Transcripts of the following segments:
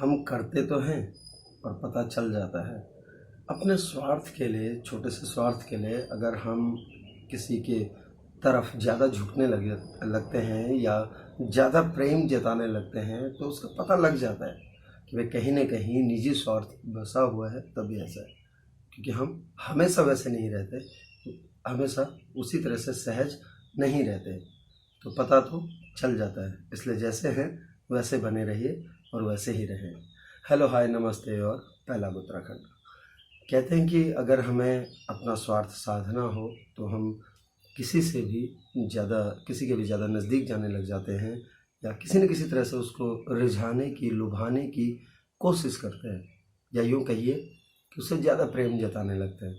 हम करते तो हैं और पता चल जाता है। अपने स्वार्थ के लिए, छोटे से स्वार्थ के लिए अगर हम किसी के तरफ ज़्यादा झुकने लगते हैं या ज़्यादा प्रेम जताने लगते हैं तो उसका पता लग जाता है कि वह कहीं ना कहीं निजी स्वार्थ बसा हुआ है, तभी ऐसा है। क्योंकि हम हमेशा वैसे नहीं रहते, हमेशा उसी तरह से सहज नहीं रहते, तो पता तो चल जाता है। इसलिए जैसे हैं वैसे बने रहिए और वैसे ही रहें। हेलो, हाय, नमस्ते और पहला उत्तराखंड। कहते हैं कि अगर हमें अपना स्वार्थ साधना हो तो हम किसी के भी ज़्यादा नज़दीक जाने लग जाते हैं या किसी न किसी तरह से उसको रिझाने की, लुभाने की कोशिश करते हैं, या यूँ कहिए कि उससे ज़्यादा प्रेम जताने लगते हैं।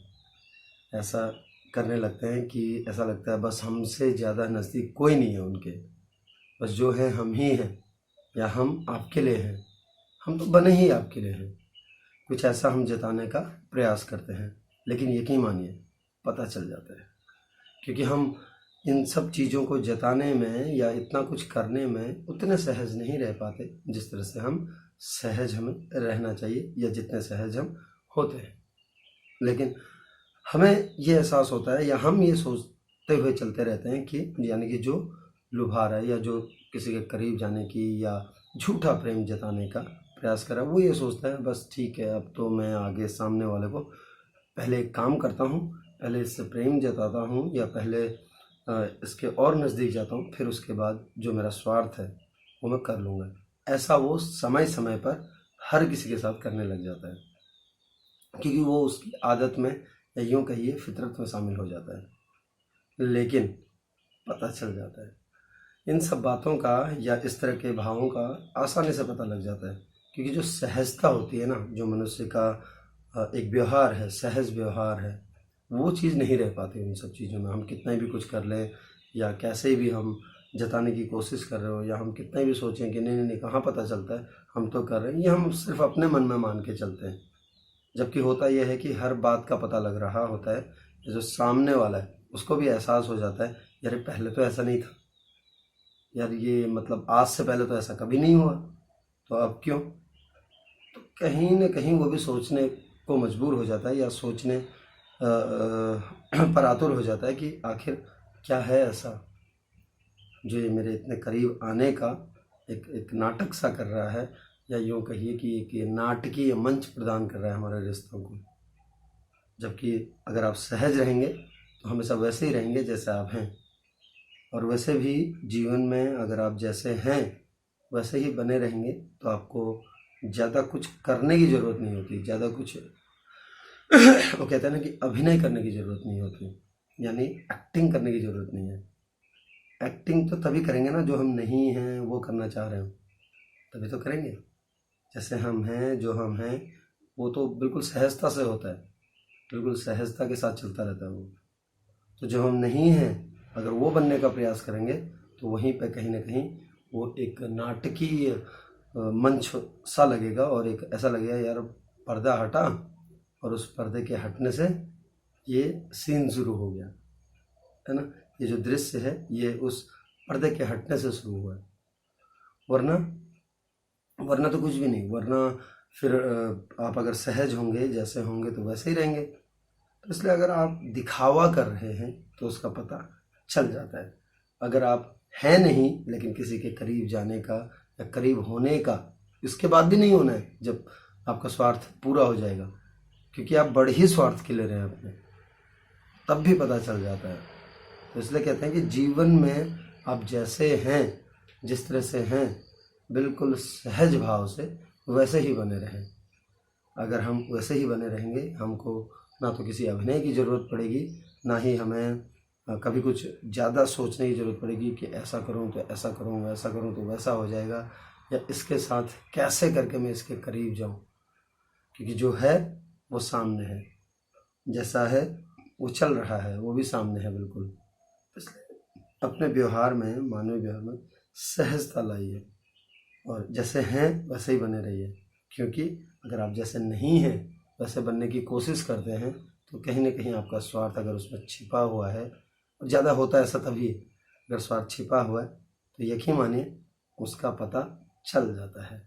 ऐसा करने लगते हैं कि ऐसा लगता है बस हमसे ज़्यादा नज़दीक कोई नहीं है उनके, बस जो है हम ही हैं या हम आपके लिए हैं, हम तो बने ही आपके लिए हैं। कुछ ऐसा हम जताने का प्रयास करते हैं, लेकिन यकीन मानिए पता चल जाता है। क्योंकि हम इन सब चीज़ों को जताने में या इतना कुछ करने में उतने सहज नहीं रह पाते जिस तरह से हम सहज हमें रहना चाहिए या जितने सहज हम होते हैं। लेकिन हमें ये एहसास होता है या हम ये सोचते हुए चलते रहते हैं कि यानी कि जो लुभा रहा है या जो किसी के करीब जाने की या झूठा प्रेम जताने का प्रयास कर रहा है, वो ये सोचता है बस ठीक है, अब तो मैं आगे सामने वाले को पहले एक काम करता हूँ, पहले इससे प्रेम जताता हूँ या पहले इसके और नज़दीक जाता हूँ, फिर उसके बाद जो मेरा स्वार्थ है वो मैं कर लूँगा। ऐसा वो समय समय पर हर किसी के साथ करने लग जाता है, क्योंकि वो उसकी आदत में या यूँ कहिए फितरत में शामिल हो जाता है। लेकिन पता चल जाता है इन सब बातों का या इस तरह के भावों का आसानी से पता लग जाता है, क्योंकि जो सहजता होती है ना, जो मनुष्य का एक व्यवहार है, सहज व्यवहार है, वो चीज़ नहीं रह पाती उन सब चीज़ों में। हम कितना भी कुछ कर लें या कैसे भी हम जताने की कोशिश कर रहे हो या हम कितना भी सोचें कि नहीं नहीं नहीं, कहाँ पता चलता है, हम तो कर रहे हैं, ये हम सिर्फ अपने मन में मान के चलते हैं। जबकि होता यह है कि हर बात का पता लग रहा होता है, जो सामने वाला है उसको भी एहसास हो जाता है यार पहले तो ऐसा नहीं था, यार ये मतलब आज से पहले तो ऐसा कभी नहीं हुआ, तो अब क्यों? तो कहीं ना कहीं वो भी सोचने को मजबूर हो जाता है या सोचने पर आतुर हो जाता है कि आखिर क्या है ऐसा जो ये मेरे इतने करीब आने का एक नाटक सा कर रहा है, या यूँ कहिए कि एक नाटकीय मंच प्रदान कर रहा है हमारे रिश्तों को। जबकि अगर आप सहज रहेंगे तो हमेशा वैसे ही रहेंगे जैसे आप हैं, और वैसे भी जीवन में अगर आप जैसे हैं वैसे ही बने रहेंगे तो आपको ज़्यादा कुछ करने की ज़रूरत नहीं होती, ज़्यादा कुछ वो कहते हैं ना कि अभिनय करने की ज़रूरत नहीं होती, यानी एक्टिंग करने की ज़रूरत नहीं है। एक्टिंग तो तभी करेंगे ना जो हम नहीं हैं वो करना चाह रहे हो, तभी तो करेंगे। जैसे हम हैं, जो हम हैं वो तो बिल्कुल सहजता से होता है, बिल्कुल सहजता के साथ चलता रहता है वो। तो जो हम नहीं हैं अगर वो बनने का प्रयास करेंगे तो वहीं पे कहीं ना कहीं वो एक नाटकीय मंच सा लगेगा, और एक ऐसा लगेगा यार पर्दा हटा और उस पर्दे के हटने से ये सीन शुरू हो गया है ना। ये जो दृश्य है ये उस पर्दे के हटने से शुरू हुआ है, वरना वरना तो कुछ भी नहीं। वरना फिर आप अगर सहज होंगे, जैसे होंगे तो वैसे ही रहेंगे। तो इसलिए अगर आप दिखावा कर रहे हैं तो उसका पता चल जाता है। अगर आप हैं नहीं लेकिन किसी के करीब जाने का या करीब होने का, इसके बाद भी नहीं होना है जब आपका स्वार्थ पूरा हो जाएगा, क्योंकि आप बड़े ही स्वार्थ के ले रहे हैं अपने, तब भी पता चल जाता है। तो इसलिए कहते हैं कि जीवन में आप जैसे हैं, जिस तरह से हैं, बिल्कुल सहज भाव से वैसे ही बने रहें। अगर हम वैसे ही बने रहेंगे, हमको ना तो किसी अभिनय की ज़रूरत पड़ेगी, ना ही हमें कभी कुछ ज़्यादा सोचने की ज़रूरत पड़ेगी कि ऐसा करूं तो ऐसा करूं, वैसा करूं तो वैसा हो जाएगा, या इसके साथ कैसे करके मैं इसके करीब जाऊं। क्योंकि जो है वो सामने है, जैसा है वो चल रहा है, वो भी सामने है बिल्कुल। इसलिए अपने व्यवहार में, मानवीय व्यवहार में सहजता लाइए और जैसे हैं वैसे ही बने रहिए। क्योंकि अगर आप जैसे नहीं हैं वैसे बनने की कोशिश करते हैं तो कहीं ना कहीं आपका स्वार्थ अगर उसमें छिपा हुआ है, और ज़्यादा होता है ऐसा तभी, अगर स्वार्थ छिपा हुआ है तो यकीन मानिए उसका पता चल जाता है।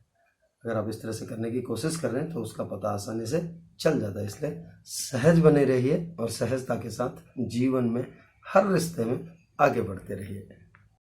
अगर आप इस तरह से करने की कोशिश कर रहे हैं तो उसका पता आसानी से चल जाता है। इसलिए सहज बने रहिए और सहजता के साथ जीवन में हर रिश्ते में आगे बढ़ते रहिए।